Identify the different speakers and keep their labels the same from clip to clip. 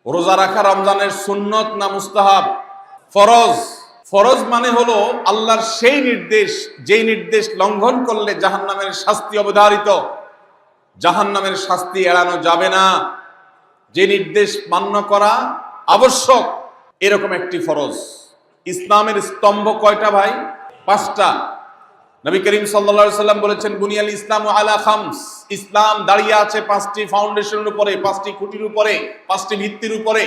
Speaker 1: রোজা রাখা রমজানের সুন্নত না মুস্তাহাব? ফরজ। ফরজ মানে হলো আল্লাহর সেই নির্দেশ, যেই নির্দেশ লঙ্ঘন করলে জাহান্নামের শাস্তি অবধারিত, জাহান্নামের শাস্তি এড়ানো যাবে না, যে নির্দেশ মান্য করা আবশ্যক, এরকম একটি ফরজ। ইসলামের স্তম্ভ কয়টা ভাই? 5টা। নবী করিম সাল্লাল্লাহু আলাইহি সাল্লাম বলেছেন, বুনিয়াল ইসলামু আলা খামস। ইসলাম দাঁড়িয়ে আছে 5টি ফাউন্ডেশনের উপরে, 5টি খুঁটির উপরে, 5টি ভিত্তির উপরে।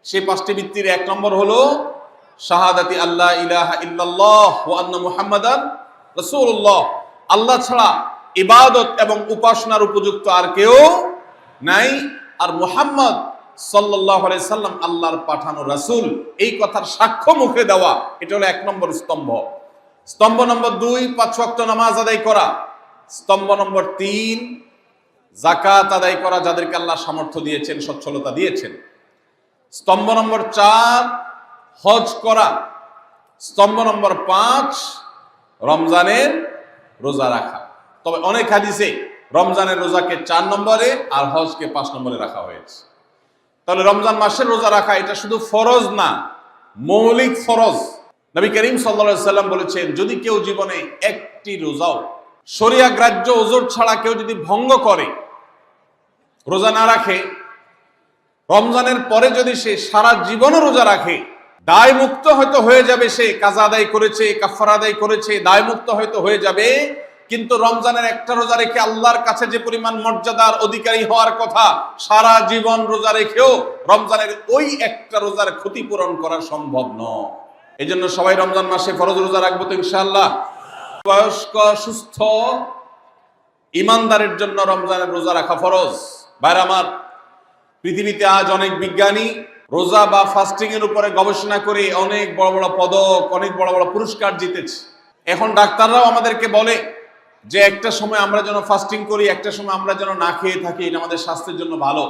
Speaker 1: সেই 5টি ভিত্তির 1 নম্বর হলো শাহাদাতি আল্লাহ ইলাহা ইল্লাল্লাহ ওয়া আন্না মুহাম্মাদান রাসূলুল্লাহ। আল্লাহ ছাড়া ইবাদত এবং উপাসনার উপযুক্ত আর কেউ নাই, আর মুহাম্মদ সাল্লাল্লাহু আলাইহি সাল্লাম আল্লাহর পাঠানো রাসূল, এই কথার সাক্ষ্য মুখে দেওয়া, এটা হলো 1 নম্বর স্তম্ভ। স্তম্ভ নম্বর 2, 5 ওয়াক্ত নামাজ আদায় করা। স্তম্ভ নম্বর 3, যাকাত আদায় করা, যাদেরকে আল্লাহ সামর্থ্য দিয়েছেন, সচ্ছলতা দিয়েছেন। স্তম্ভ নম্বর 4, হজ করা। স্তম্ভ নম্বর 5, রমজানের রোজা রাখা। তবে অনেক হাদিসে রমজানের রোজাকে 4 নম্বরে আর হজকে 5 নম্বরে রাখা হয়েছে। তাহলে রমজান মাসের রোজা রাখা এটা শুধু ফরজ না, মৌলিক ফরজ। নবী করিম সাল্লাল্লাহু আলাইহি সাল্লাম বলেছেন, যদি কেউ জীবনে একটি রোজাও শরিয়া গ্রাহ্য ওযর ছাড়া কেউ যদি ভঙ্গ করে, রোজা না রাখে, রমজানের পরে যদি সে সারা জীবনও রোজা রাখে, দায় মুক্ত হয়তো হয়ে যাবে, সে কাজা আদায় করেছে, কাফারা আদায় করেছে, দায় মুক্ত হয়তো হয়ে যাবে, কিন্তু রমজানের একটা রোজা রেখে আল্লাহর কাছে যে পরিমাণ মর্যাদার অধিকারী হওয়ার কথা, সারা জীবন রোজা রেখেও রমজানের ওই একটা রোজার ক্ষতিপূরণ করা সম্ভব নয়। এই জন্য সবাই রমজান মাসে ফরজ রোজা রাখবো তো ইনশাআল্লাহ। বয়স্ক সুস্থ ইমানদারের জন্য রমজানের রোজা রাখা ফরজ। ভাইরা আমার, পৃথিবীতে আজ অনেক বিজ্ঞানী রোজা বা ফাস্টিং এর উপরে গবেষণা করে অনেক বড় বড় পদক, অনেক বড় বড় পুরস্কার জিতেছে। এখন ডাক্তাররাও আমাদেরকে বলে যে একটা সময় আমরা যেন ফাস্টিং করি, একটা সময় আমরা যেন না খেয়ে থাকি, এটা আমাদের স্বাস্থ্যের জন্য ভালো।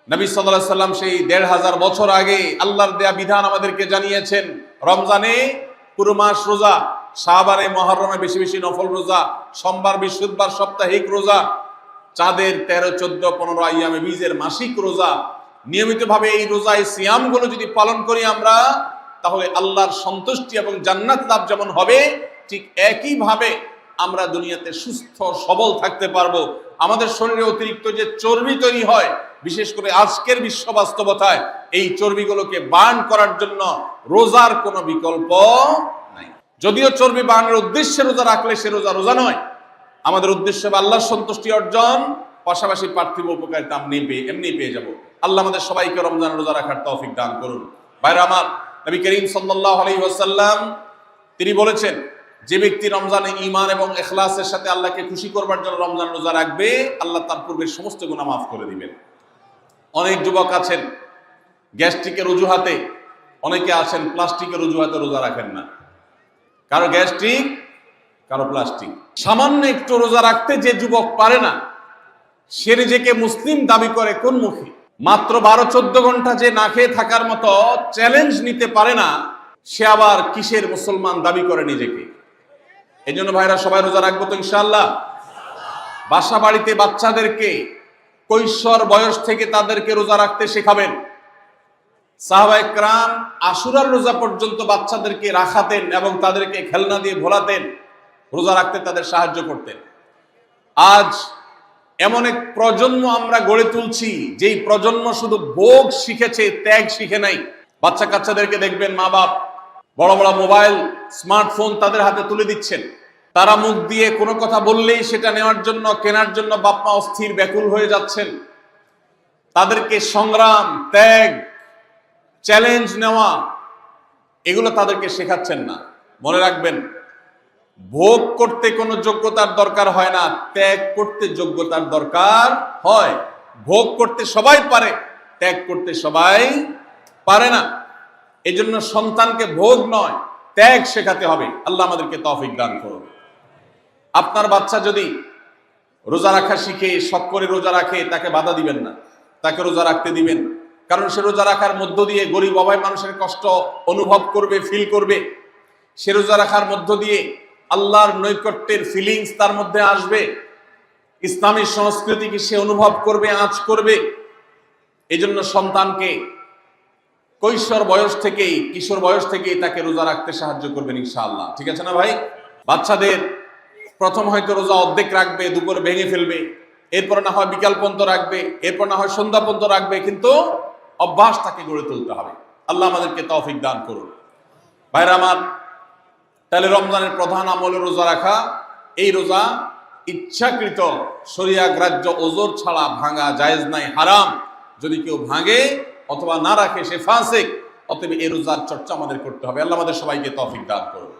Speaker 1: নবী সাল্লাল্লাহু আলাইহি সাল্লাম সেই 1500 বছর আগে আল্লাহর দেয়া বিধান আমাদেরকে জানিয়েছেন। রমজানে পুরো মাস রোজা, শাবানে মুহররমে বেশি বেশি নফল রোজা, সোমবার বৃহস্পতিবার সাপ্তাহিক রোজা, চাঁদের 13, 14, 15 আইয়ামে বীজের মাসিক রোজা। নিয়মিতভাবে এই রোজা, এই সিয়ামগুলো যদি পালন করি আমরা, তাহলে আল্লাহর সন্তুষ্টি এবং জান্নাত লাভ যেমন হবে, ঠিক একইভাবে আমরা দুনিয়াতে সুস্থ সবল থাকতে পারবো। আমাদের শরীরে অতিরিক্ত যে চর্বি তৈরি হয়, বিশেষ করে আজকের বিশ্ব বাস্তবতায়, এই চর্বিগুলোকে বার্ন করার জন্য রোজার কোনো বিকল্প নাই। যদিও চর্বি বার্নের উদ্দেশ্যে রোজা রাখলে সে রোজা রোজা নয়। আমাদের উদ্দেশ্য হবে আল্লাহর সন্তুষ্টি অর্জন, পাশাপাশি পার্থিব উপকারিতা আমরা এমনি পেয়ে যাব। আল্লাহ আমাদের সবাইকে রমজান রোজা রাখার তৌফিক দান করুন। ভাইরা আমার, নবী করিম সাল্লাল্লাহু আলাইহি ওয়াসাল্লাম তিনি বলেছেন, যে ব্যক্তি রমজানে ঈমান এবং ইখলাসের সাথে আল্লাহকে খুশি করবার জন্য রমজান রোজা রাখবে, আল্লাহ তার পূর্বের সমস্ত গুনাহ মাফ করে দিবেন। অনেক যুবক আছেন গ্যাস্ট্রিকের অজুহাতে, অনেকে আছেন প্লাস্টিকের অজুহাতে রোজা রাখেন না। কারো গ্যাস্ট্রিক, কারো প্লাস্টিক। সামান্য একটু রোজা রাখতে যে যুবক পারে না, সে নিজেকে মুসলিম দাবি করে কোন মুখে? মাত্র 12-14 ঘন্টা যে না খেয়ে থাকার মতো চ্যালেঞ্জ নিতে পারে না, সে আবার কিসের মুসলমান দাবি করে নিজেকে? এই জন্য ভাইরা সবাই রোজা রাখবো তো ইনশাআল্লাহ। বাসা বাড়িতে বাচ্চাদেরকে কৈশোর বয়স থেকে তাদেরকে রোজা রাখতে শেখাবেন। সাহাবায়ে কেরাম আশুরার রোজা পর্যন্ত বাচ্চাদেরকে রাখাতেন এবং তাদেরকে খেলনা দিয়ে ভোলাতেন, রোজা রাখতে তাদের সাহায্য করতেন। আজ এমন এক প্রজন্ম আমরা গড়ে তুলছি, যেই প্রজন্ম শুধু ভোগ শিখেছে, ত্যাগ শিখে নাই। বাচ্চা কাচ্চাদেরকে দেখবেন মা বাপ বড় বড় মোবাইল, স্মার্টফোন তাদের হাতে তুলে দিচ্ছেন। তারা মুখ দিয়ে কোনো কথা বললেই সেটা নেওয়ার জন্য, কেনার জন্য বাপ মা অস্থির ব্যাকুল হয়ে যাচ্ছেন। তাদেরকে সংগ্রাম, ত্যাগ, চ্যালেঞ্জ নেওয়া, এগুলো তাদেরকে শেখাচ্ছেন না। মনে রাখবেন, ভোগ করতে কোনো যোগ্যতার দরকার হয় না, ত্যাগ করতে যোগ্যতার দরকার হয়। ভোগ করতে সবাই পারে, ত্যাগ করতে সবাই পারে না। এই জন্য সন্তানকে ভোগ নয়, ত্যাগ শেখাতে হবে। আল্লাহ আমাদেরকে তৌফিক দান করুন। আপনার বাচ্চা যদি রোজা রাখা শিখে, শখ করে রোজা রাখে, তাকে বাধা দিবেন না, তাকে রোজা রাখতে দিবেন। কারণ সে রোজা রাখার মধ্য দিয়ে গরিব অভাবী মানুষের কষ্ট অনুভব করবে, ফিল করবে। সে রোজা রাখার মধ্য দিয়ে আল্লাহর নৈকট্যের ফিলিংস তার মধ্যে আসবে, ইসলামী সংস্কৃতিকে সে অনুভব করবে, আঁচ করবে। এই জন্য সন্তানকে কৈশোর বয়স থেকেই, কিশোর বয়স থেকেই তাকে রোজা রাখতে সাহায্য করবেন ইনশাআল্লাহ। ঠিক আছে না ভাই? বাচ্চাদের প্রথম হয়তো রোজা অর্ধেক রাখবে, দুপুরে ভেঙে ফেলবে, এরপর না হয় বিকাল পর্যন্ত রাখবে, এরপর না হয় সন্ধ্যা পর্যন্ত রাখবে, কিন্তু অভ্যাস তাকে গড়ে তুলতে হবে। আল্লাহ আমাদেরকে তৌফিক দান করুন। ভাইরা আমার, তাহলে রমজানের প্রধান আমল রোজা রাখা। এই রোজা ইচ্ছাকৃত শরিয়া গ্রাহ্য ওজর ছাড়া ভাঙা জায়েজ নাই, হারাম। যদি কেউ ভাঙে অথবা না রাখে সে ফাসিক। অতএব এই রোজার চর্চা আমাদের করতে হবে। আল্লাহ আমাদের সবাইকে তৌফিক দান করুন।